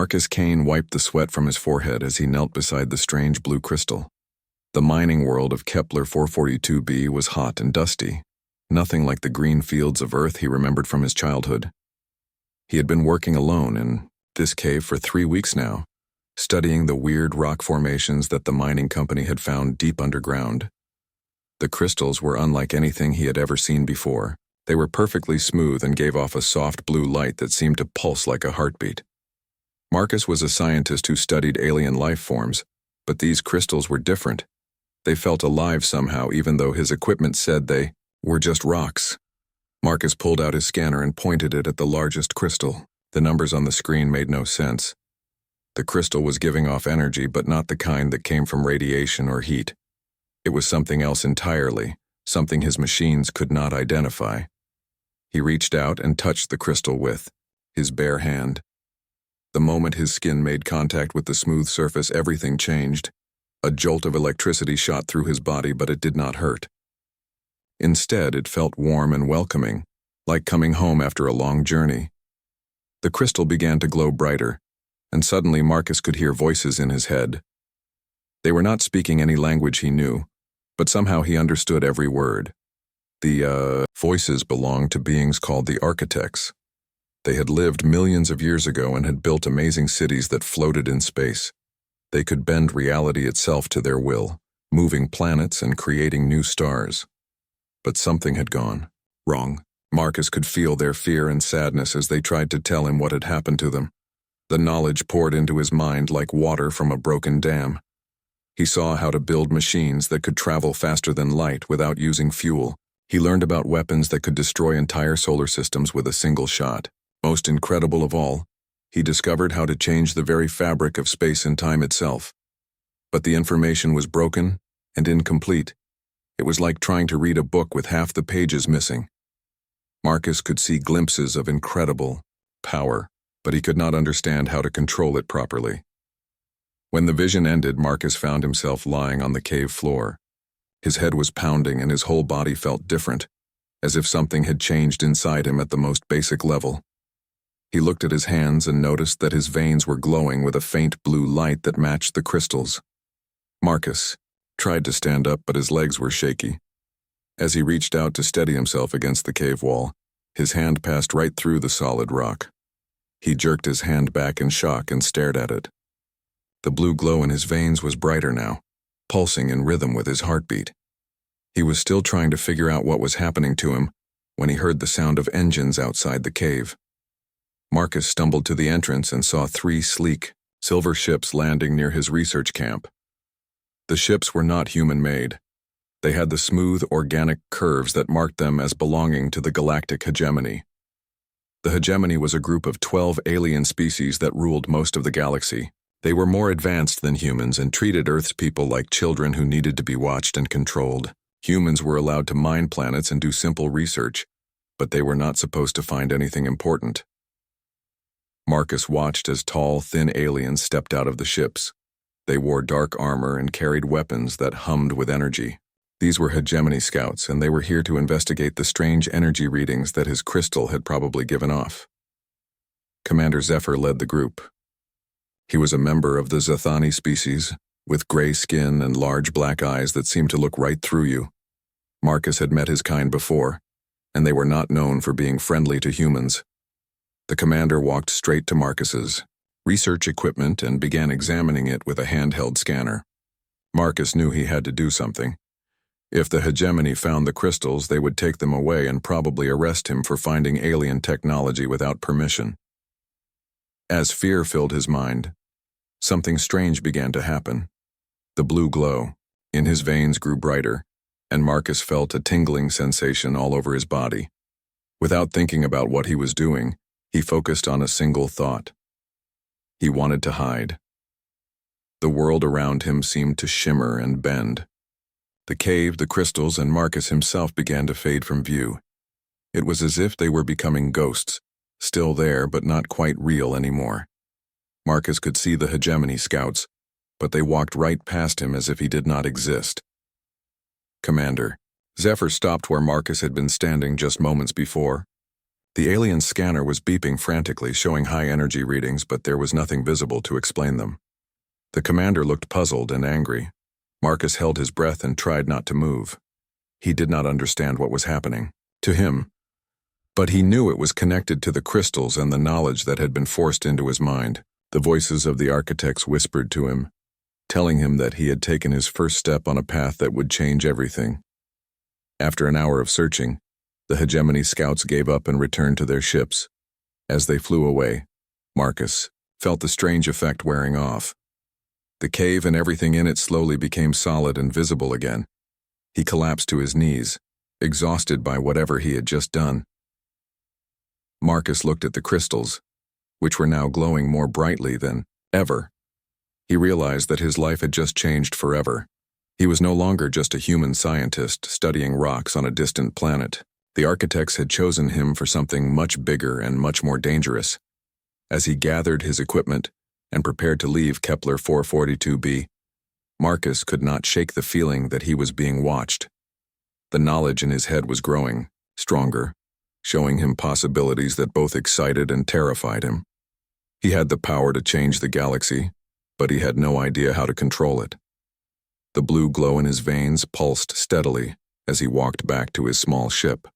Marcus Kane wiped the sweat from his forehead as he knelt beside the strange blue crystal. The mining world of Kepler 442b was hot and dusty, nothing like the green fields of Earth he remembered from his childhood. He had been working alone in this cave for 3 weeks now, studying the weird rock formations that the mining company had found deep underground. The crystals were unlike anything he had ever seen before. They were perfectly smooth and gave off a soft blue light that seemed to pulse like a heartbeat. Marcus was a scientist who studied alien life forms, but these crystals were different. They felt alive somehow, even though his equipment said they were just rocks. Marcus pulled out his scanner and pointed it at the largest crystal. The numbers on the screen made no sense. The crystal was giving off energy, but not the kind that came from radiation or heat. It was something else entirely, something his machines could not identify. He reached out and touched the crystal with his bare hand. The moment his skin made contact with the smooth surface, everything changed. A jolt of electricity shot through his body, but it did not hurt. Instead, it felt warm and welcoming, like coming home after a long journey. The crystal began to glow brighter, and suddenly Marcus could hear voices in his head. They were not speaking any language he knew, but somehow he understood every word. The voices belonged to beings called the architects. They had lived millions of years ago and had built amazing cities that floated in space. They could bend reality itself to their will, moving planets and creating new stars. But something had gone wrong. Marcus could feel their fear and sadness as they tried to tell him what had happened to them. The knowledge poured into his mind like water from a broken dam. He saw how to build machines that could travel faster than light without using fuel. He learned about weapons that could destroy entire solar systems with a single shot. Most incredible of all, he discovered how to change the very fabric of space and time itself. But the information was broken and incomplete. It was like trying to read a book with half the pages missing. Marcus could see glimpses of incredible power, but he could not understand how to control it properly. When the vision ended, Marcus found himself lying on the cave floor. His head was pounding and his whole body felt different, as if something had changed inside him at the most basic level. He looked at his hands and noticed that his veins were glowing with a faint blue light that matched the crystals. Marcus tried to stand up, but his legs were shaky. As he reached out to steady himself against the cave wall, his hand passed right through the solid rock. He jerked his hand back in shock and stared at it. The blue glow in his veins was brighter now, pulsing in rhythm with his heartbeat. He was still trying to figure out what was happening to him when he heard the sound of engines outside the cave. Marcus stumbled to the entrance and saw 3 sleek, silver ships landing near his research camp. The ships were not human-made. They had the smooth, organic curves that marked them as belonging to the Galactic Hegemony. The Hegemony was a group of 12 alien species that ruled most of the galaxy. They were more advanced than humans and treated Earth's people like children who needed to be watched and controlled. Humans were allowed to mine planets and do simple research, but they were not supposed to find anything important. Marcus watched as tall, thin aliens stepped out of the ships. They wore dark armor and carried weapons that hummed with energy. These were Hegemony scouts, and they were here to investigate the strange energy readings that his crystal had probably given off. Commander Zephyr led the group. He was a member of the Zathani species, with gray skin and large black eyes that seemed to look right through you. Marcus had met his kind before, and they were not known for being friendly to humans. The commander walked straight to Marcus's research equipment and began examining it with a handheld scanner. Marcus knew he had to do something. If the Hegemony found the crystals, they would take them away and probably arrest him for finding alien technology without permission. As fear filled his mind, something strange began to happen. The blue glow in his veins grew brighter, and Marcus felt a tingling sensation all over his body. Without thinking about what he was doing, he focused on a single thought. He wanted to hide. The world around him seemed to shimmer and bend. The cave, the crystals, and Marcus himself began to fade from view. It was as if they were becoming ghosts, still there but not quite real anymore. Marcus could see the Hegemony scouts, but they walked right past him as if he did not exist. Commander. Zephyr stopped where Marcus had been standing just moments before. The alien scanner was beeping frantically, showing high energy readings, but there was nothing visible to explain them. The commander looked puzzled and angry. Marcus held his breath and tried not to move. He did not understand what was happening to him, but he knew it was connected to the crystals and the knowledge that had been forced into his mind. The voices of the architects whispered to him, telling him that he had taken his first step on a path that would change everything. After an hour of searching, the hegemony scouts gave up and returned to their ships. As they flew away, Marcus felt the strange effect wearing off. The cave and everything in it slowly became solid and visible again. He collapsed to his knees, exhausted by whatever he had just done. Marcus looked at the crystals, which were now glowing more brightly than ever. He realized that his life had just changed forever. He was no longer just a human scientist studying rocks on a distant planet. The architects had chosen him for something much bigger and much more dangerous. As he gathered his equipment and prepared to leave Kepler 442b, Marcus could not shake the feeling that he was being watched. The knowledge in his head was growing, stronger, showing him possibilities that both excited and terrified him. He had the power to change the galaxy, but he had no idea how to control it. The blue glow in his veins pulsed steadily as he walked back to his small ship.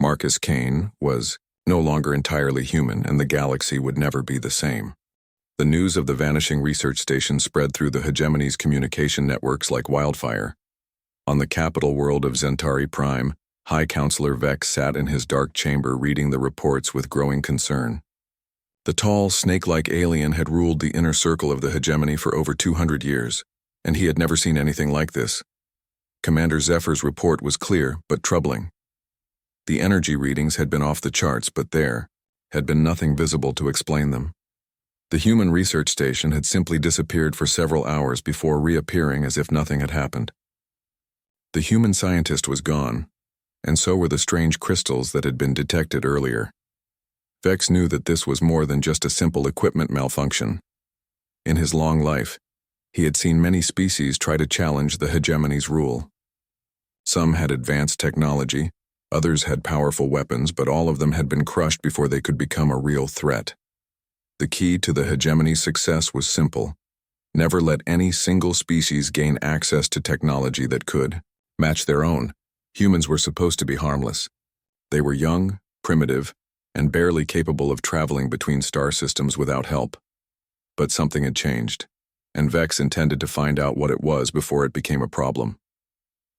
Marcus Kane was no longer entirely human, and the galaxy would never be the same. The news of the vanishing research station spread through the hegemony's communication networks like wildfire. On the capital world of Zentari Prime, High Counselor Vex sat in his dark chamber reading the reports with growing concern. The tall, snake-like alien had ruled the inner circle of the hegemony for over 200 years, and he had never seen anything like this. Commander Zephyr's report was clear but troubling. The energy readings had been off the charts, but there had been nothing visible to explain them. The human research station had simply disappeared for several hours before reappearing as if nothing had happened. The human scientist was gone, and so were the strange crystals that had been detected earlier. Vex knew that this was more than just a simple equipment malfunction. In his long life, he had seen many species try to challenge the hegemony's rule. Some had advanced technology, others had powerful weapons, but all of them had been crushed before they could become a real threat. The key to the hegemony's success was simple. Never let any single species gain access to technology that could match their own. Humans were supposed to be harmless. They were young, primitive, and barely capable of traveling between star systems without help. But something had changed, and Vex intended to find out what it was before it became a problem.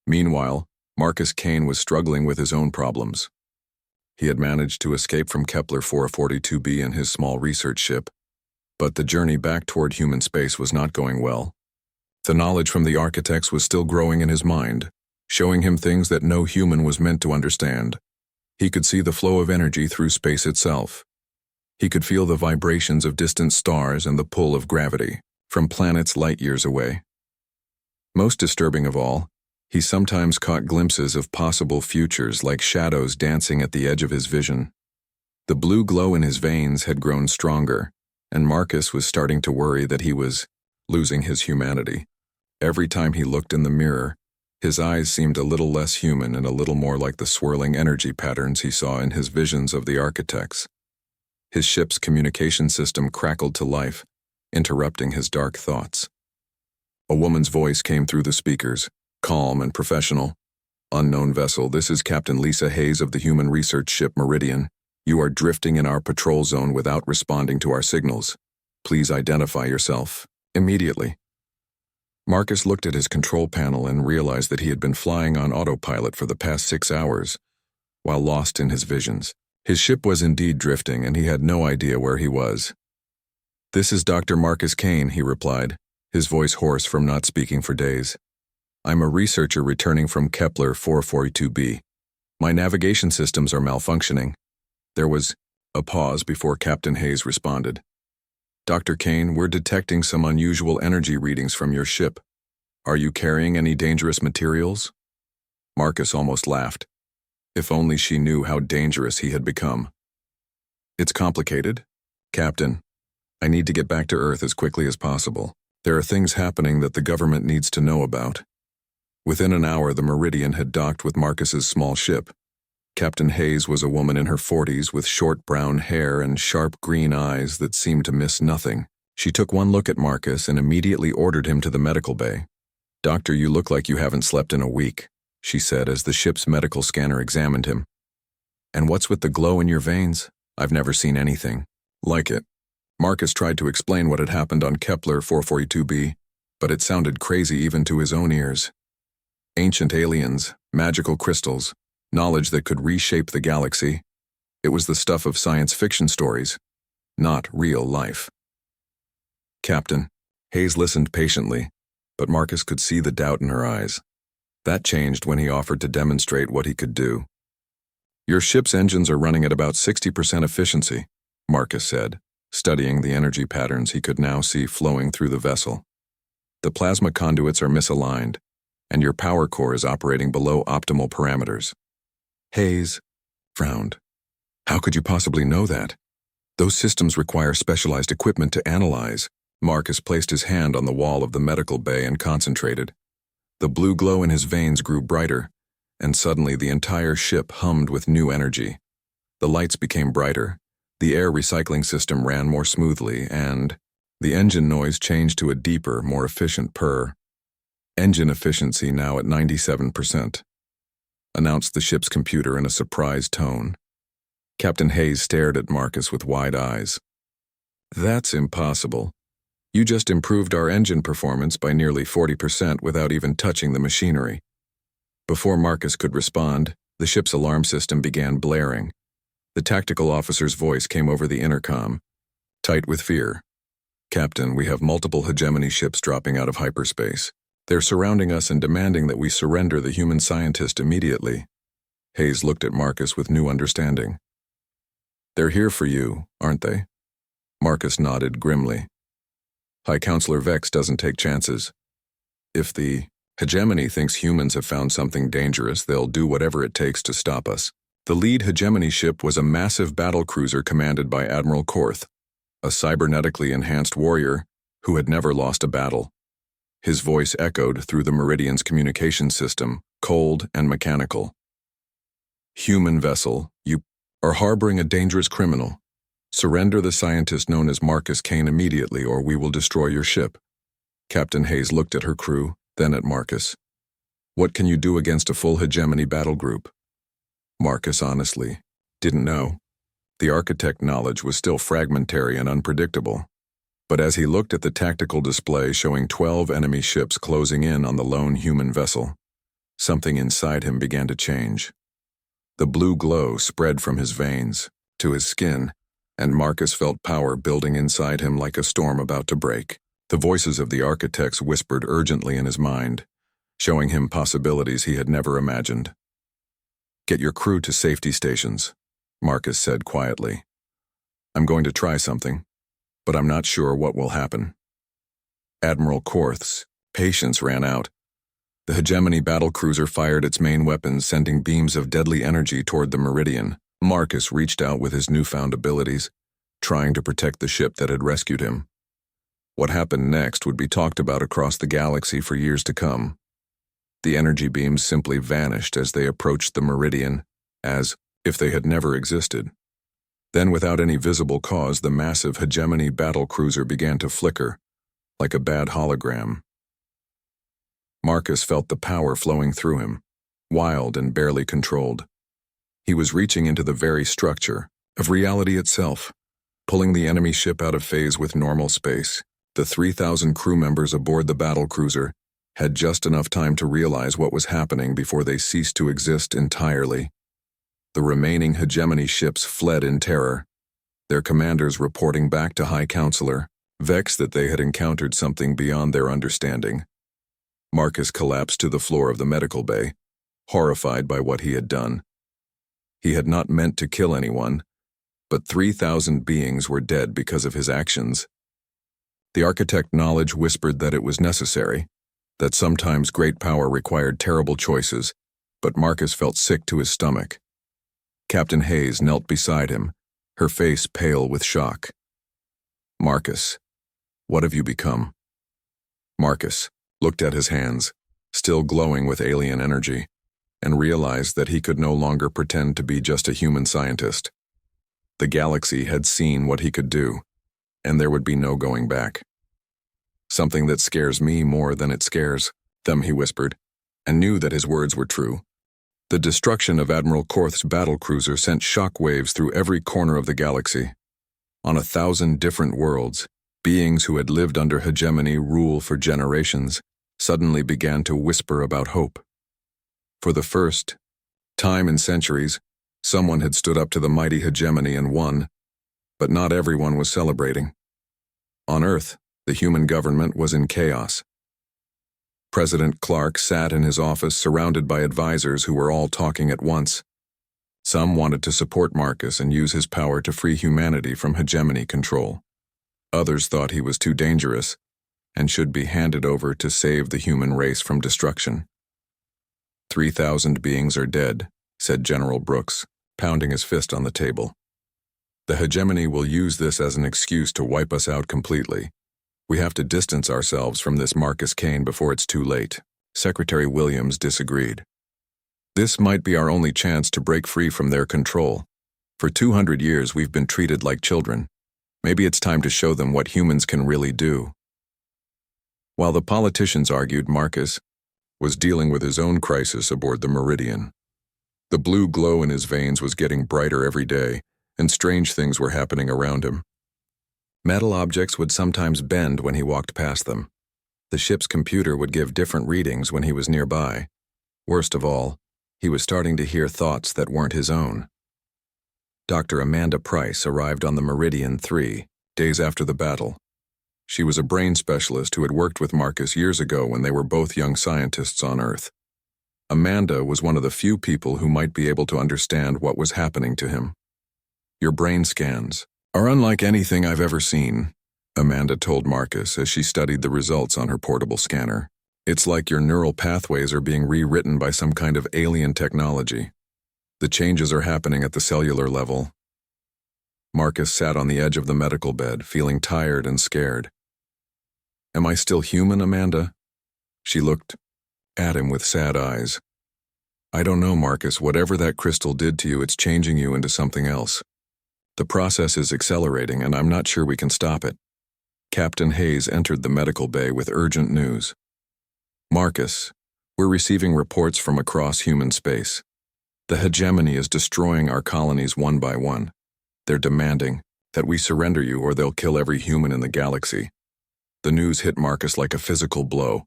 Meanwhile, Marcus Kane was struggling with his own problems. He had managed to escape from Kepler 442b in his small research ship, but the journey back toward human space was not going well. The knowledge from the architects was still growing in his mind, showing him things that no human was meant to understand. He could see the flow of energy through space itself. He could feel the vibrations of distant stars and the pull of gravity from planets light years away. Most disturbing of all, he sometimes caught glimpses of possible futures like shadows dancing at the edge of his vision. The blue glow in his veins had grown stronger, and Marcus was starting to worry that he was losing his humanity. Every time he looked in the mirror, his eyes seemed a little less human and a little more like the swirling energy patterns he saw in his visions of the architects. His ship's communication system crackled to life, interrupting his dark thoughts. A woman's voice came through the speakers, calm and professional. "Unknown vessel, this is Captain Lisa Hayes of the human research ship Meridian. You are drifting in our patrol zone without responding to our signals. Please identify yourself immediately." Marcus looked at his control panel and realized that he had been flying on autopilot for the past 6 hours, while lost in his visions. His ship was indeed drifting, and he had no idea where he was. "This is Dr. Marcus Kane," he replied, his voice hoarse from not speaking for days. "I'm a researcher returning from Kepler 442b. My navigation systems are malfunctioning." There was a pause before Captain Hayes responded. "Dr. Kane, we're detecting some unusual energy readings from your ship. Are you carrying any dangerous materials?" Marcus almost laughed. If only she knew how dangerous he had become. "It's complicated, Captain. I need to get back to Earth as quickly as possible. There are things happening that the government needs to know about." Within an hour, the Meridian had docked with Marcus's small ship. Captain Hayes was a woman in her 40s with short brown hair and sharp green eyes that seemed to miss nothing. She took one look at Marcus and immediately ordered him to the medical bay. "Doctor, you look like you haven't slept in a week," she said as the ship's medical scanner examined him. "And what's with the glow in your veins? I've never seen anything like it." Marcus tried to explain what had happened on Kepler 442b, but it sounded crazy even to his own ears. Ancient aliens, magical crystals, knowledge that could reshape the galaxy. It was the stuff of science fiction stories, not real life. "Captain." Hayes listened patiently, but Marcus could see the doubt in her eyes. That changed when he offered to demonstrate what he could do. "Your ship's engines are running at about 60% efficiency," Marcus said, studying the energy patterns he could now see flowing through the vessel. "The plasma conduits are misaligned, and your power core is operating below optimal parameters." Hayes frowned. "How could you possibly know that? Those systems require specialized equipment to analyze." Marcus placed his hand on the wall of the medical bay and concentrated. The blue glow in his veins grew brighter, and suddenly the entire ship hummed with new energy. The lights became brighter, the air recycling system ran more smoothly, and the engine noise changed to a deeper, more efficient purr. "Engine efficiency now at 97%. Announced the ship's computer in a surprised tone. Captain Hayes stared at Marcus with wide eyes. "That's impossible. You just improved our engine performance by nearly 40% without even touching the machinery." Before Marcus could respond, the ship's alarm system began blaring. The tactical officer's voice came over the intercom. "Tight with fear. Captain, we have multiple hegemony ships dropping out of hyperspace. They're surrounding us and demanding that we surrender the human scientist immediately." Hayes looked at Marcus with new understanding. "They're here for you, aren't they?" Marcus nodded grimly. "High Counselor Vex doesn't take chances. If the hegemony thinks humans have found something dangerous, they'll do whatever it takes to stop us." The lead hegemony ship was a massive battle cruiser commanded by Admiral Korth, a cybernetically enhanced warrior who had never lost a battle. His voice echoed through the Meridian's communication system, cold and mechanical. "Human vessel, you are harboring a dangerous criminal. Surrender the scientist known as Marcus Kane immediately, or we will destroy your ship." Captain Hayes looked at her crew, then at Marcus. "What can you do against a full hegemony battle group?" Marcus honestly didn't know. The architect knowledge was still fragmentary and unpredictable. But as he looked at the tactical display showing 12 enemy ships closing in on the lone human vessel, something inside him began to change. The blue glow spread from his veins to his skin, and Marcus felt power building inside him like a storm about to break. The voices of the architects whispered urgently in his mind, showing him possibilities he had never imagined. "Get your crew to safety stations," Marcus said quietly. "I'm going to try something, but I'm not sure what will happen." Admiral Korth's patience ran out. The hegemony battlecruiser fired its main weapons, sending beams of deadly energy toward the Meridian. Marcus reached out with his newfound abilities, trying to protect the ship that had rescued him. What happened next would be talked about across the galaxy for years to come. The energy beams simply vanished as they approached the Meridian, as if they had never existed. Then, without any visible cause, the massive hegemony battlecruiser began to flicker, like a bad hologram. Marcus felt the power flowing through him, wild and barely controlled. He was reaching into the very structure of reality itself, pulling the enemy ship out of phase with normal space. The 3,000 crew members aboard the battlecruiser had just enough time to realize what was happening before they ceased to exist entirely. The remaining hegemony ships fled in terror, their commanders reporting back to High Counselor, vexed that they had encountered something beyond their understanding. Marcus collapsed to the floor of the medical bay, horrified by what he had done. He had not meant to kill anyone, but 3,000 beings were dead because of his actions. The architect knowledge whispered that it was necessary, that sometimes great power required terrible choices, but Marcus felt sick to his stomach. Captain Hayes knelt beside him, her face pale with shock. "Marcus, what have you become?" Marcus looked at his hands, still glowing with alien energy. and realized that he could no longer pretend to be just a human scientist. The galaxy had seen what he could do, and there would be no going back. "Something that scares me more than it scares them," he whispered, and knew that his words were true. The destruction of Admiral Korth's battlecruiser sent shockwaves through every corner of the galaxy. On 1,000 different worlds, beings who had lived under hegemony rule for generations suddenly began to whisper about hope. For the first time in centuries, someone had stood up to the mighty hegemony and won, but not everyone was celebrating. On Earth, the human government was in chaos. President Clark sat in his office surrounded by advisors who were all talking at once. Some wanted to support Marcus and use his power to free humanity from hegemony control. Others thought he was too dangerous and should be handed over to save the human race from destruction. 3,000 beings are dead, said General Brooks, pounding his fist on the table. The hegemony will use this as an excuse to wipe us out completely. We have to distance ourselves from this Marcus Kane before it's too late. Secretary Williams disagreed. This might be our only chance to break free from their control. For 200 years we've been treated like children. Maybe it's time to show them what humans can really do. While the politicians argued, Marcus was dealing with his own crisis aboard the Meridian. The blue glow in his veins was getting brighter every day, and strange things were happening around him. Metal objects would sometimes bend when he walked past them. The ship's computer would give different readings when he was nearby. Worst of all, he was starting to hear thoughts that weren't his own. Dr. Amanda Price arrived on the Meridian 3, days after the battle. She was a brain specialist who had worked with Marcus years ago when they were both young scientists on Earth. Amanda was one of the few people who might be able to understand what was happening to him. "Your brain scans are unlike anything I've ever seen," Amanda told Marcus as she studied the results on her portable scanner. "It's like your neural pathways are being rewritten by some kind of alien technology. The changes are happening at the cellular level." Marcus sat on the edge of the medical bed, feeling tired and scared. "Am I still human, Amanda?" She looked at him with sad eyes. "I don't know, Marcus. Whatever that crystal did to you, it's changing you into something else. The process is accelerating, and I'm not sure we can stop it." Captain Hayes entered the medical bay with urgent news. "Marcus, we're receiving reports from across human space. The hegemony is destroying our colonies one by one. They're demanding that we surrender you or they'll kill every human in the galaxy." The news hit Marcus like a physical blow.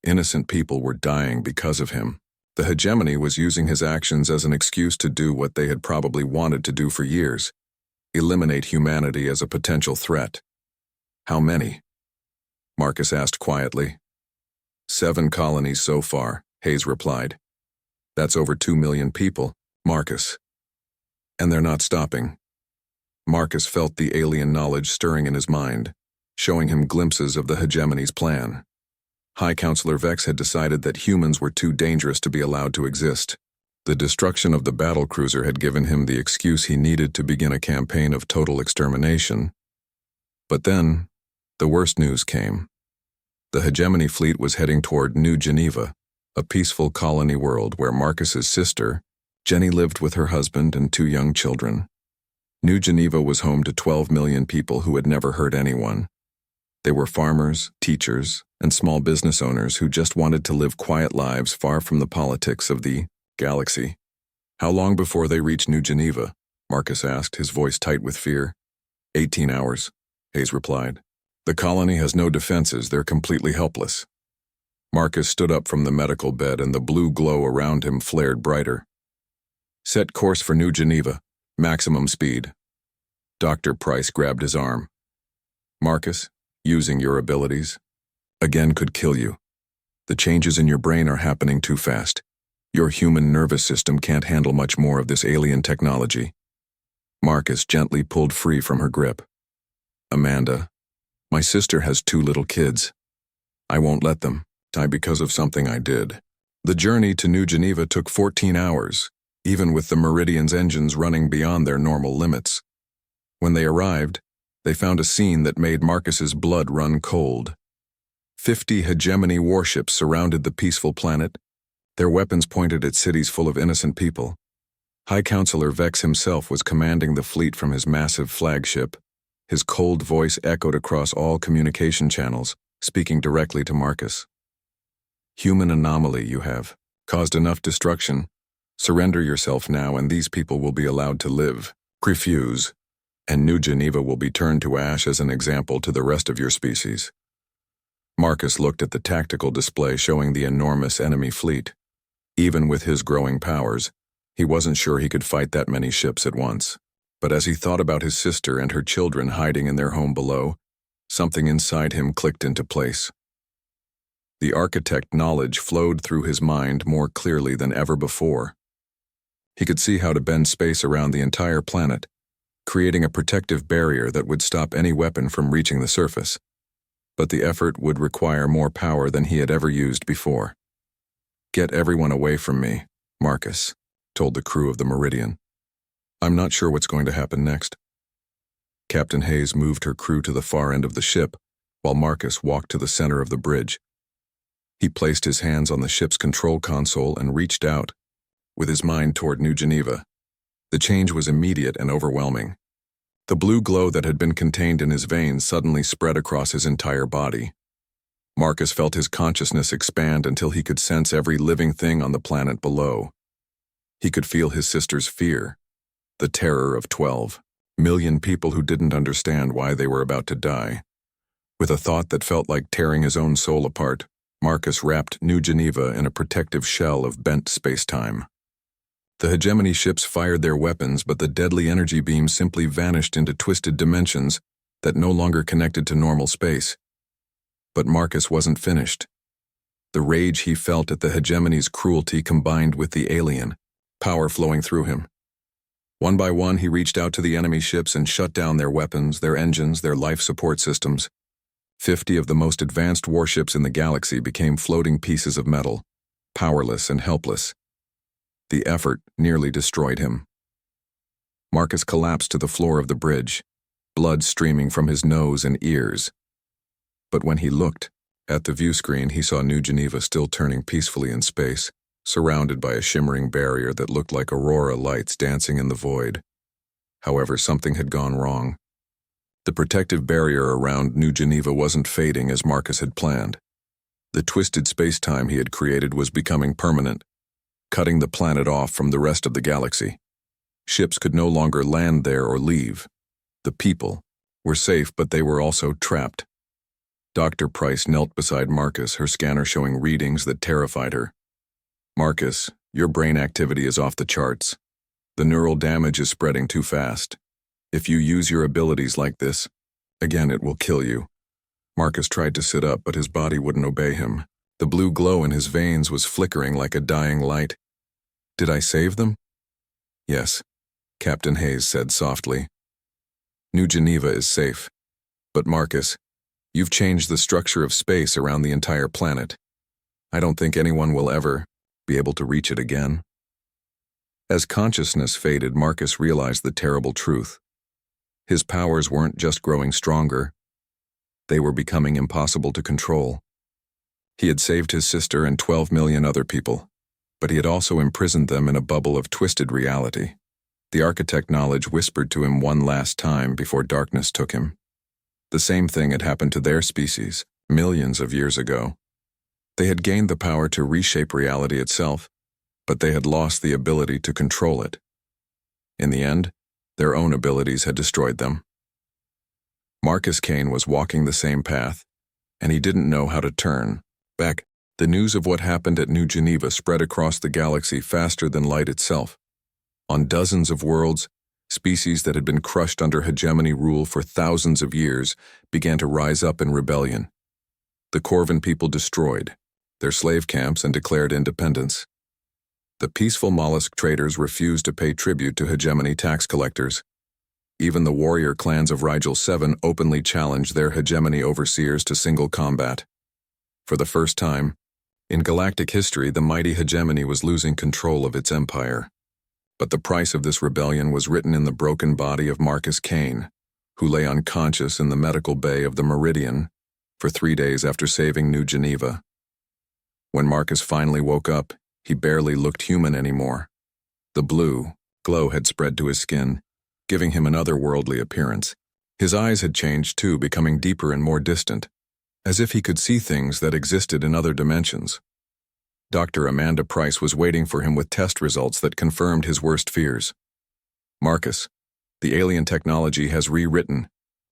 Innocent people were dying because of him. The hegemony was using his actions as an excuse to do what they had probably wanted to do for years: eliminate humanity as a potential threat. "How many?" Marcus asked quietly. 7 colonies so far," Hayes replied. "That's over 2 million people, Marcus. And they're not stopping." Marcus felt the alien knowledge stirring in his mind, showing him glimpses of the hegemony's plan. High Counselor Vex had decided that humans were too dangerous to be allowed to exist. The destruction of the battlecruiser had given him the excuse he needed to begin a campaign of total extermination. But then, the worst news came. The hegemony fleet was heading toward New Geneva, a peaceful colony world where Marcus's sister, Jenny, lived with her husband and 2 young children. New Geneva was home to 12 million people who had never hurt anyone. They were farmers, teachers, and small business owners who just wanted to live quiet lives far from the politics of the galaxy. "How long before they reach New Geneva?" Marcus asked, his voice tight with fear. 18 hours, Hayes replied. "The colony has no defenses. They're completely helpless." Marcus stood up from the medical bed and the blue glow around him flared brighter. "Set course for New Geneva. Maximum speed." Dr. Price grabbed his arm. "Marcus, using your abilities again could kill you. The changes in your brain are happening too fast. Your human nervous system can't handle much more of this alien technology." Marcus gently pulled free from her grip. "Amanda, my sister has 2 little kids. I won't let them die because of something I did." The journey to New Geneva took 14 hours, even with the Meridian's engines running beyond their normal limits. When they arrived, they found a scene that made Marcus's blood run cold. 50 hegemony warships surrounded the peaceful planet, Their weapons pointed at cities full of innocent people. High Counselor Vex himself was commanding the fleet from his massive flagship. His cold voice echoed across all communication channels, speaking directly to Marcus. "Human anomaly you have. Caused enough destruction. Surrender yourself now and these people will be allowed to live. Refuse, and New Geneva will be turned to ash as an example to the rest of your species." Marcus looked at the tactical display showing the enormous enemy fleet. Even with his growing powers, he wasn't sure he could fight that many ships at once. But as he thought about his sister and her children hiding in their home below, something inside him clicked into place. The architect knowledge flowed through his mind more clearly than ever before. He could see how to bend space around the entire planet, creating a protective barrier that would stop any weapon from reaching the surface. But the effort would require more power than he had ever used before. "Get everyone away from me," Marcus told the crew of the Meridian. "I'm not sure what's going to happen next." Captain Hayes moved her crew to the far end of the ship, while Marcus walked to the center of the bridge. He placed his hands on the ship's control console and reached out, with his mind toward New Geneva. The change was immediate and overwhelming. The blue glow that had been contained in his veins suddenly spread across his entire body. Marcus felt his consciousness expand until he could sense every living thing on the planet below. He could feel his sister's fear, the terror of 12 million people who didn't understand why they were about to die. With a thought that felt like tearing his own soul apart, Marcus wrapped New Geneva in a protective shell of bent space-time. The hegemony ships fired their weapons, but the deadly energy beams simply vanished into twisted dimensions that no longer connected to normal space. But Marcus wasn't finished. The rage he felt at the hegemony's cruelty combined with the alien, power flowing through him. One by one, he reached out to the enemy ships and shut down their weapons, their engines, their life support systems. 50 of the most advanced warships in the galaxy became floating pieces of metal, powerless and helpless. The effort nearly destroyed him. Marcus collapsed to the floor of the bridge, blood streaming from his nose and ears. But when he looked at the view screen, he saw New Geneva still turning peacefully in space, surrounded by a shimmering barrier that looked like aurora lights dancing in the void. However, something had gone wrong. The protective barrier around New Geneva wasn't fading as Marcus had planned. The twisted space-time he had created was becoming permanent, cutting the planet off from the rest of the galaxy. Ships could no longer land there or leave. The people were safe, but they were also trapped. Dr. Price knelt beside Marcus, her scanner showing readings that terrified her. "Marcus, your brain activity is off the charts. The neural damage is spreading too fast. If you use your abilities like this, again it will kill you." Marcus tried to sit up, but his body wouldn't obey him. The blue glow in his veins was flickering like a dying light. "Did I save them?" "Yes," Captain Hayes said softly. "New Geneva is safe. But Marcus, you've changed the structure of space around the entire planet. I don't think anyone will ever be able to reach it again." As consciousness faded, Marcus realized the terrible truth. His powers weren't just growing stronger, they were becoming impossible to control. He had saved his sister and 12 million other people, but he had also imprisoned them in a bubble of twisted reality. The architect knowledge whispered to him one last time before darkness took him. The same thing had happened to their species, millions of years ago. They had gained the power to reshape reality itself, but they had lost the ability to control it. In the end, their own abilities had destroyed them. Marcus Kane was walking the same path, and he didn't know how to turn back. The news of what happened at New Geneva spread across the galaxy faster than light itself. On dozens of worlds, species that had been crushed under hegemony rule for thousands of years began to rise up in rebellion. The Corvan people destroyed their slave camps and declared independence. The peaceful mollusk traders refused to pay tribute to hegemony tax collectors. Even the warrior clans of Rigel 7 openly challenged their hegemony overseers to single combat. For the first time, in galactic history, the mighty hegemony was losing control of its empire. But the price of this rebellion was written in the broken body of Marcus Kane, who lay unconscious in the medical bay of the Meridian for 3 days after saving New Geneva. When Marcus finally woke up, He barely looked human anymore. The blue glow had spread to his skin, giving him an otherworldly appearance. His eyes had changed too, becoming deeper and more distant, as if he could see things that existed in other dimensions. Dr. Amanda Price was waiting for him with test results that confirmed his worst fears. Marcus, the alien technology has rewritten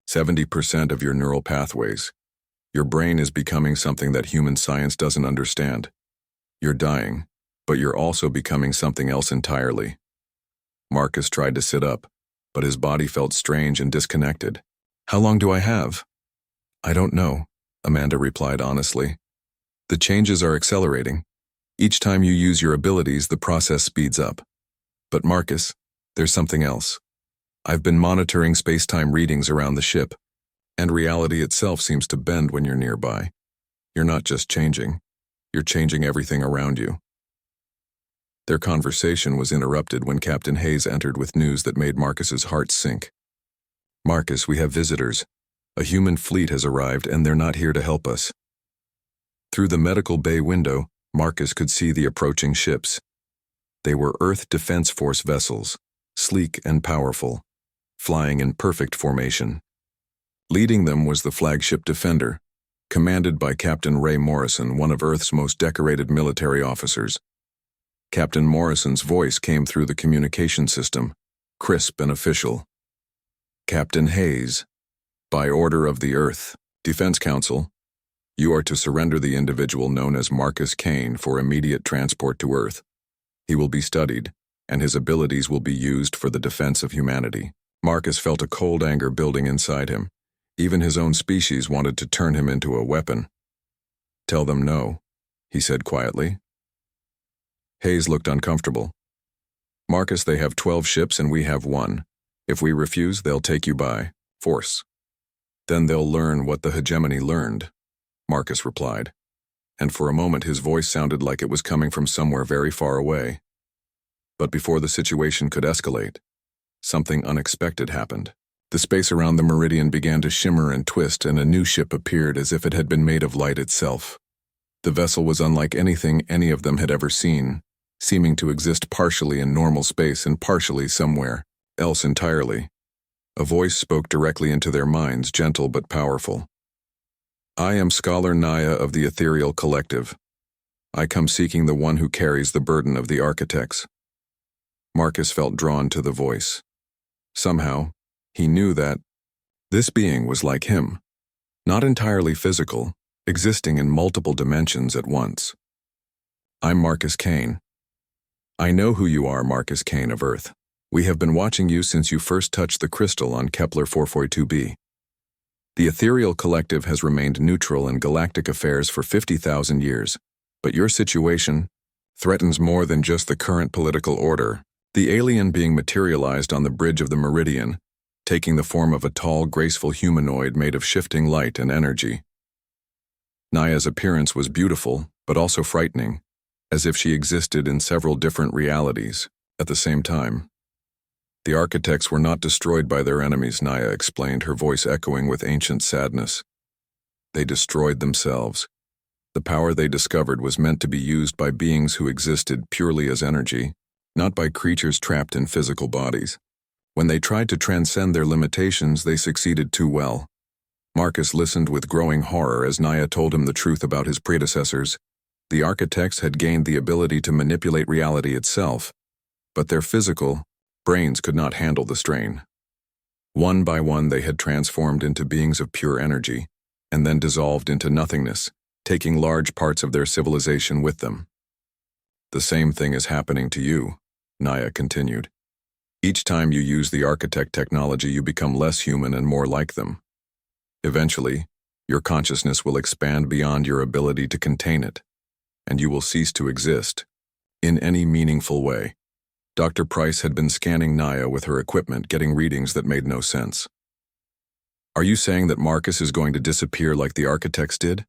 70% of your neural pathways. Your brain is becoming something that human science doesn't understand. You're dying, but you're also becoming something else entirely. Marcus tried to sit up, but his body felt strange and disconnected. How long do I have? I don't know, Amanda replied honestly. The changes are accelerating. Each time you use your abilities, the process speeds up. But Marcus, there's something else. I've been monitoring space-time readings around the ship, and reality itself seems to bend when you're nearby. You're not just changing, you're changing everything around you. Their conversation was interrupted when Captain Hayes entered with news that made Marcus's heart sink. Marcus, we have visitors. A human fleet has arrived and they're not here to help us. Through the medical bay window, Marcus could see the approaching ships. They were Earth Defense Force vessels, sleek and powerful, flying in perfect formation. Leading them was the flagship Defender, commanded by Captain Ray Morrison, one of Earth's most decorated military officers. Captain Morrison's voice came through the communication system, crisp and official. Captain Hayes, by order of the Earth Defense Council, you are to surrender the individual known as Marcus Kane for immediate transport to Earth. He will be studied, and his abilities will be used for the defense of humanity. Marcus felt a cold anger building inside him. Even his own species wanted to turn him into a weapon. Tell them no, he said quietly. Hayes looked uncomfortable. Marcus, they have 12 ships and we have 1. If we refuse, they'll take you by force. Then they'll learn what the hegemony learned, Marcus replied, and for a moment his voice sounded like it was coming from somewhere very far away. But before the situation could escalate, something unexpected happened. The space around the meridian began to shimmer and twist, and a new ship appeared as if it had been made of light itself. The vessel was unlike anything any of them had ever seen, seeming to exist partially in normal space and partially somewhere else entirely. A voice spoke directly into their minds, gentle but powerful. I am Scholar Naya of the Ethereal Collective. I come seeking the one who carries the burden of the architects. Marcus felt drawn to the voice. Somehow, he knew that this being was like him, not entirely physical, existing in multiple dimensions at once. I'm Marcus Kane. I know who you are, Marcus Kane of Earth. We have been watching you since you first touched the crystal on Kepler 442b. The Ethereal Collective has remained neutral in galactic affairs for 50,000 years, but your situation threatens more than just the current political order. The alien being materialized on the bridge of the meridian, taking the form of a tall, graceful humanoid made of shifting light and energy. Naya's appearance was beautiful, but also frightening, as if she existed in several different realities at the same time. The architects were not destroyed by their enemies, Naya explained, her voice echoing with ancient sadness. They destroyed themselves. The power they discovered was meant to be used by beings who existed purely as energy, not by creatures trapped in physical bodies. When they tried to transcend their limitations, they succeeded too well. Marcus listened with growing horror as Naya told him the truth about his predecessors. The architects had gained the ability to manipulate reality itself, but their physical brains could not handle the strain. One by one, they had transformed into beings of pure energy, and then dissolved into nothingness, taking large parts of their civilization with them. The same thing is happening to you, Naya continued. Each time you use the architect technology, you become less human and more like them. Eventually, your consciousness will expand beyond your ability to contain it, and you will cease to exist in any meaningful way. Dr. Price had been scanning Naya with her equipment, getting readings that made no sense. Are you saying that Marcus is going to disappear like the architects did?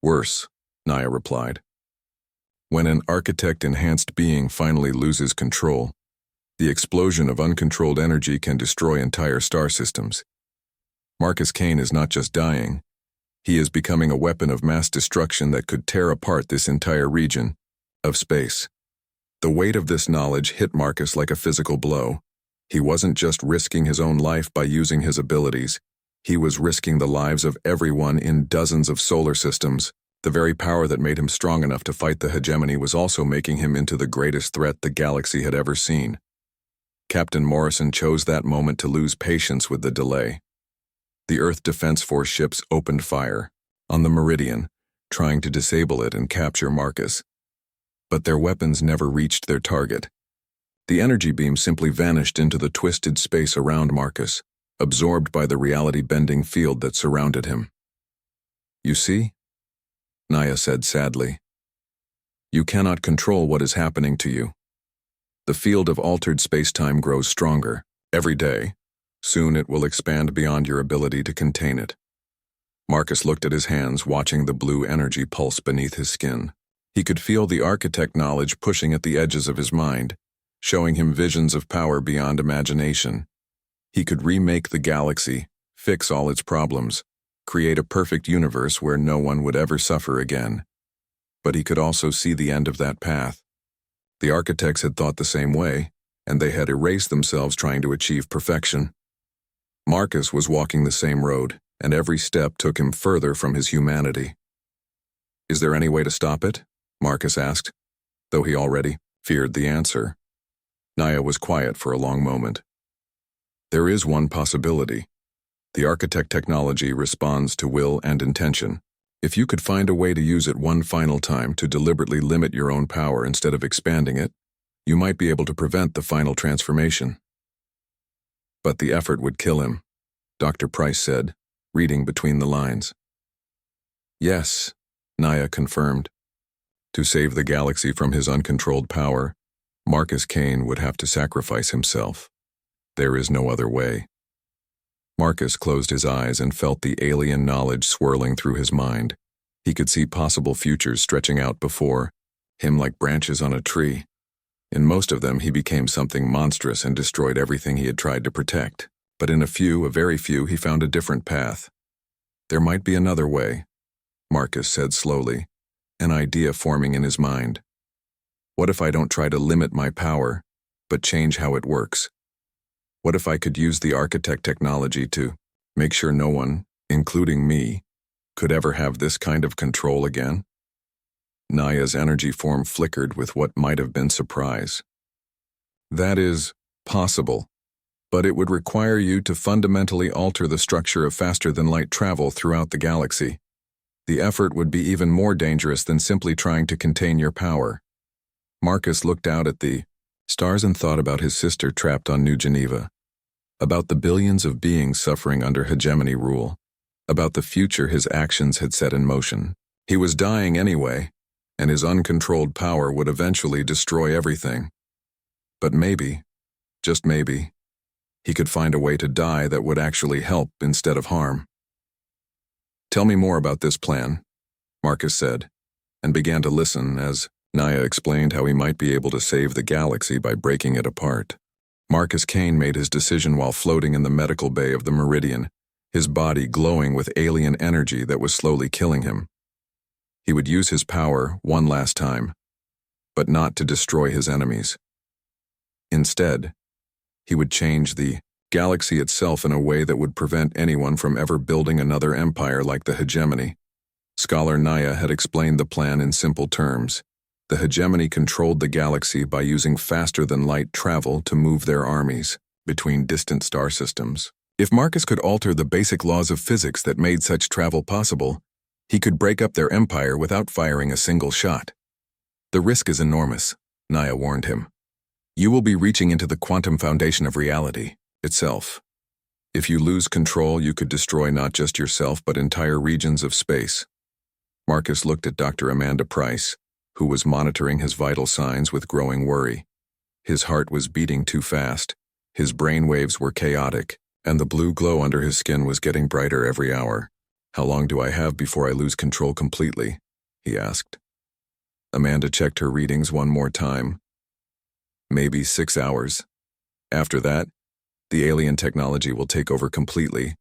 Worse, Naya replied. When an architect-enhanced being finally loses control, the explosion of uncontrolled energy can destroy entire star systems. Marcus Kane is not just dying. He is becoming a weapon of mass destruction that could tear apart this entire region, of space. The weight of this knowledge hit Marcus like a physical blow. He wasn't just risking his own life by using his abilities. He was risking the lives of everyone in dozens of solar systems. The very power that made him strong enough to fight the hegemony was also making him into the greatest threat the galaxy had ever seen. Captain Morrison chose that moment to lose patience with the delay. The Earth Defense Force ships opened fire on the Meridian, trying to disable it and capture Marcus. But their weapons never reached their target. The energy beam simply vanished into the twisted space around Marcus, absorbed by the reality-bending field that surrounded him. "You see?" Naya said sadly. "You cannot control what is happening to you. The field of altered space-time grows stronger every day. Soon it will expand beyond your ability to contain it." Marcus looked at his hands, watching the blue energy pulse beneath his skin. He could feel the architect knowledge pushing at the edges of his mind, showing him visions of power beyond imagination. He could remake the galaxy, fix all its problems, create a perfect universe where no one would ever suffer again. But he could also see the end of that path. The architects had thought the same way, and they had erased themselves trying to achieve perfection. Marcus was walking the same road, and every step took him further from his humanity. "Is there any way to stop it?" Marcus asked, though he already feared the answer. Naya was quiet for a long moment. "There is one possibility. The architect technology responds to will and intention. If you could find a way to use it one final time to deliberately limit your own power instead of expanding it, you might be able to prevent the final transformation." "But the effort would kill him," Dr. Price said, reading between the lines. "Yes," Naya confirmed. To save the galaxy from his uncontrolled power, Marcus Kane would have to sacrifice himself. There is no other way. Marcus closed his eyes and felt the alien knowledge swirling through his mind. He could see possible futures stretching out before him like branches on a tree. In most of them, he became something monstrous and destroyed everything he had tried to protect. But in a very few, he found a different path. "There might be another way," Marcus said slowly, an idea forming in his mind. "What if I don't try to limit my power, but change how it works? What if I could use the architect technology to make sure no one, including me, could ever have this kind of control again?" Naya's energy form flickered with what might have been surprise. "That is possible, but it would require you to fundamentally alter the structure of faster-than-light travel throughout the galaxy. The effort would be even more dangerous than simply trying to contain your power." Marcus looked out at the stars and thought about his sister trapped on New Geneva, about the billions of beings suffering under hegemony rule, about the future his actions had set in motion. He was dying anyway, and his uncontrolled power would eventually destroy everything. But maybe, just maybe, he could find a way to die that would actually help instead of harm. "Tell me more about this plan," Marcus said, and began to listen as Naya explained how he might be able to save the galaxy by breaking it apart. Marcus Kane made his decision while floating in the medical bay of the Meridian, his body glowing with alien energy that was slowly killing him. He would use his power one last time, but not to destroy his enemies. Instead, he would change the galaxy itself in a way that would prevent anyone from ever building another empire like the hegemony. Scholar Naya had explained the plan in simple terms. The hegemony controlled the galaxy by using faster-than-light travel to move their armies between distant star systems. If Marcus could alter the basic laws of physics that made such travel possible, he could break up their empire without firing a single shot. "The risk is enormous," Naya warned him. "You will be reaching into the quantum foundation of reality itself. If you lose control, you could destroy not just yourself but entire regions of space." Marcus looked at Dr. Amanda Price, who was monitoring his vital signs with growing worry. His heart was beating too fast, his brain waves were chaotic, and the blue glow under his skin was getting brighter every hour. "How long do I have before I lose control completely?" he asked. Amanda checked her readings one more time. "Maybe 6 hours. After that, the alien technology will take over completely,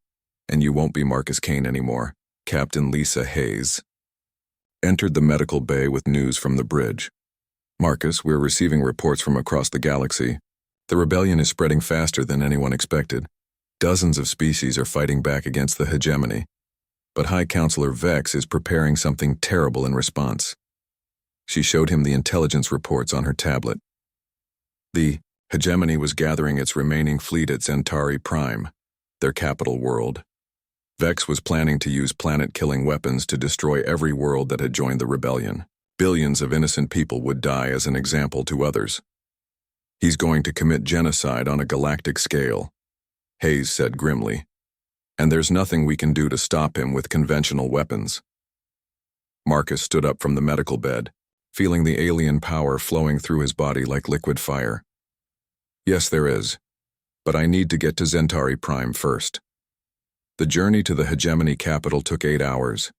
and you won't be Marcus Kane anymore." Captain Lisa Hayes entered the medical bay with news from the bridge. "Marcus, we're receiving reports from across the galaxy. The rebellion is spreading faster than anyone expected. Dozens of species are fighting back against the hegemony. But High Counselor Vex is preparing something terrible in response." She showed him the intelligence reports on her tablet. The hegemony was gathering its remaining fleet at Centauri Prime, their capital world. Vex was planning to use planet-killing weapons to destroy every world that had joined the rebellion. Billions of innocent people would die as an example to others. "He's going to commit genocide on a galactic scale," Hayes said grimly. "And there's nothing we can do to stop him with conventional weapons." Marcus stood up from the medical bed, feeling the alien power flowing through his body like liquid fire. "Yes, there is. But I need to get to Centauri Prime first." The journey to the hegemony capital took 8 hours,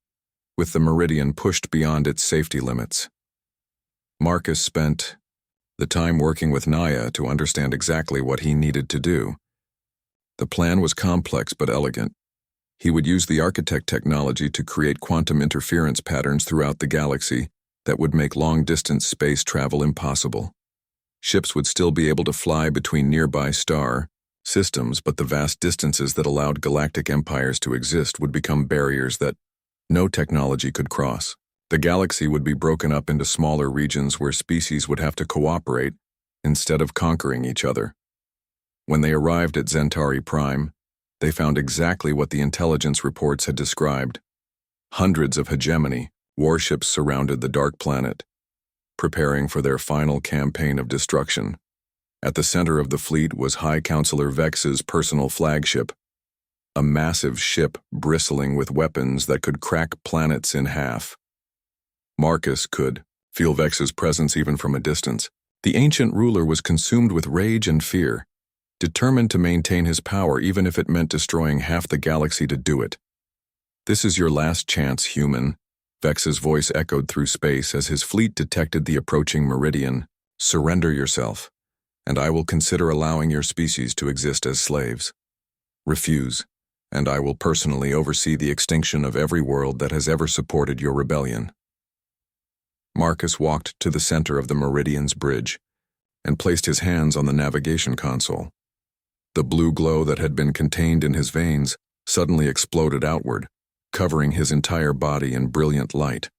with the meridian pushed beyond its safety limits. Marcus spent the time working with Naya to understand exactly what he needed to do. The plan was complex but elegant. He would use the architect technology to create quantum interference patterns throughout the galaxy that would make long-distance space travel impossible. Ships would still be able to fly between nearby star systems, but the vast distances that allowed galactic empires to exist would become barriers that no technology could cross. The galaxy would be broken up into smaller regions where species would have to cooperate instead of conquering each other. When they arrived at Centauri Prime, they found exactly what the intelligence reports had described. Hundreds of hegemony warships surrounded the dark planet, preparing for their final campaign of destruction. At the center of the fleet was High Counselor Vex's personal flagship, a massive ship bristling with weapons that could crack planets in half. Marcus could feel Vex's presence even from a distance. The ancient ruler was consumed with rage and fear, determined to maintain his power even if it meant destroying half the galaxy to do it. "This is your last chance, human," Vex's voice echoed through space as his fleet detected the approaching meridian. "Surrender yourself, and I will consider allowing your species to exist as slaves. Refuse, and I will personally oversee the extinction of every world that has ever supported your rebellion." Marcus walked to the center of the Meridian's bridge and placed his hands on the navigation console. The blue glow that had been contained in his veins suddenly exploded outward, covering his entire body in brilliant light.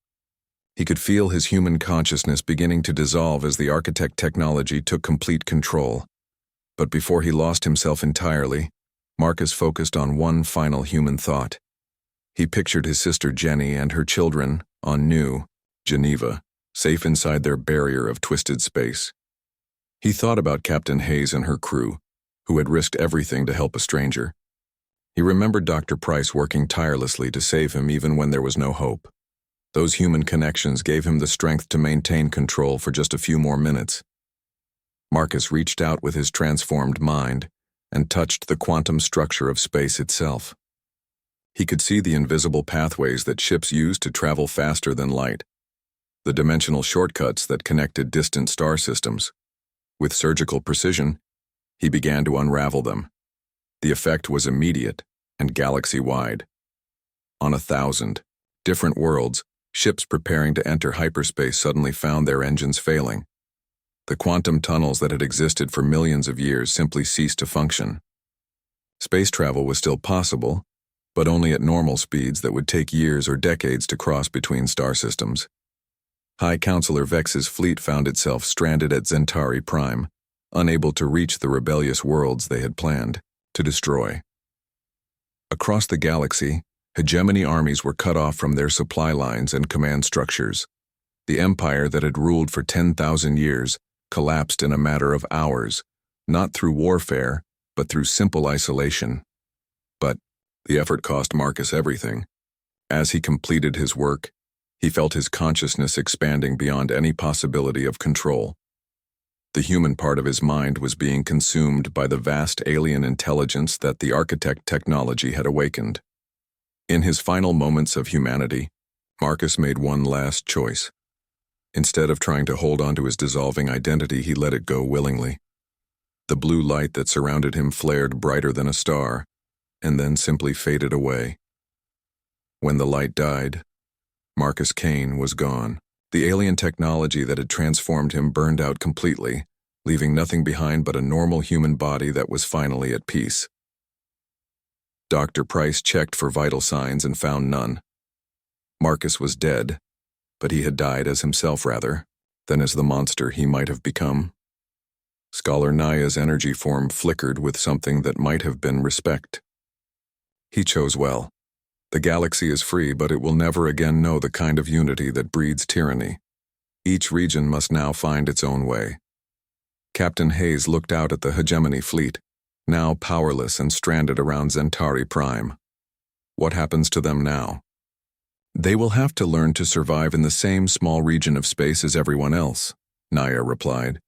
He could feel his human consciousness beginning to dissolve as the architect technology took complete control. But before he lost himself entirely, Marcus focused on one final human thought. He pictured his sister Jenny and her children on New Geneva, safe inside their barrier of twisted space. He thought about Captain Hayes and her crew, who had risked everything to help a stranger. He remembered Dr. Price working tirelessly to save him even when there was no hope. Those human connections gave him the strength to maintain control for just a few more minutes. Marcus reached out with his transformed mind and touched the quantum structure of space itself. He could see the invisible pathways that ships use to travel faster than light, the dimensional shortcuts that connected distant star systems. With surgical precision, he began to unravel them. The effect was immediate and galaxy-wide. On 1,000 different worlds, ships preparing to enter hyperspace suddenly found their engines failing. The quantum tunnels that had existed for millions of years simply ceased to function. Space travel was still possible, but only at normal speeds that would take years or decades to cross between star systems. High Counselor Vex's fleet found itself stranded at Centauri Prime, unable to reach the rebellious worlds they had planned to destroy. Across the galaxy, hegemony armies were cut off from their supply lines and command structures. The empire that had ruled for 10,000 years collapsed in a matter of hours, not through warfare, but through simple isolation. But the effort cost Marcus everything. As he completed his work, he felt his consciousness expanding beyond any possibility of control. The human part of his mind was being consumed by the vast alien intelligence that the architect technology had awakened. In his final moments of humanity, Marcus made one last choice. Instead of trying to hold on to his dissolving identity, he let it go willingly. The blue light that surrounded him flared brighter than a star, and then simply faded away. When the light died, Marcus Kane was gone. The alien technology that had transformed him burned out completely, leaving nothing behind but a normal human body that was finally at peace. Dr. Price checked for vital signs and found none. Marcus was dead, but he had died as himself rather than as the monster he might have become. Scholar Naya's energy form flickered with something that might have been respect. He chose well. The galaxy is free, but it will never again know the kind of unity that breeds tyranny. Each region must now find its own way. Captain Hayes looked out at the hegemony fleet, now powerless and stranded around Centauri Prime. What happens to them now? They will have to learn to survive in the same small region of space as everyone else, Naya replied.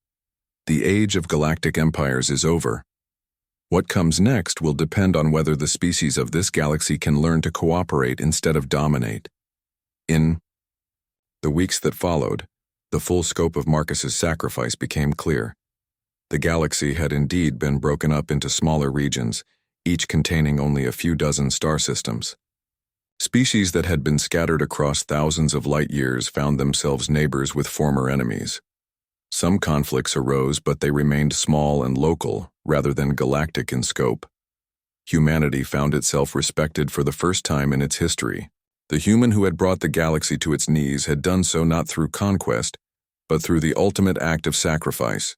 The age of galactic empires is over. What comes next will depend on whether the species of this galaxy can learn to cooperate instead of dominate. In the weeks that followed, the full scope of Marcus's sacrifice became clear. The galaxy had indeed been broken up into smaller regions, each containing only a few dozen star systems. Species that had been scattered across thousands of light years found themselves neighbors with former enemies. Some conflicts arose, but they remained small and local, rather than galactic in scope. Humanity found itself respected for the first time in its history. The human who had brought the galaxy to its knees had done so not through conquest, but through the ultimate act of sacrifice.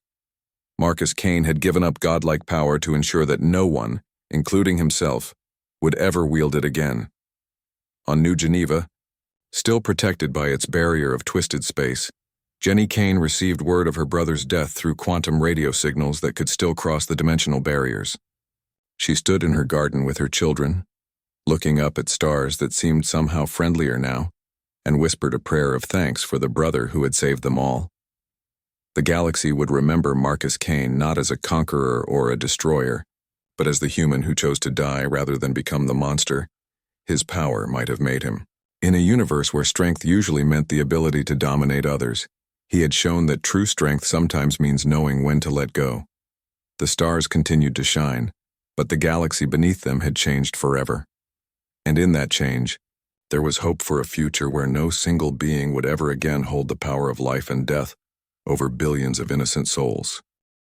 Marcus Kane had given up godlike power to ensure that no one, including himself, would ever wield it again. On New Geneva, still protected by its barrier of twisted space, Jenny Kane received word of her brother's death through quantum radio signals that could still cross the dimensional barriers. She stood in her garden with her children, looking up at stars that seemed somehow friendlier now, and whispered a prayer of thanks for the brother who had saved them all. The galaxy would remember Marcus Kane not as a conqueror or a destroyer, but as the human who chose to die rather than become the monster his power might have made him. In a universe where strength usually meant the ability to dominate others, he had shown that true strength sometimes means knowing when to let go. The stars continued to shine, but the galaxy beneath them had changed forever. And in that change, there was hope for a future where no single being would ever again hold the power of life and death over billions of innocent souls.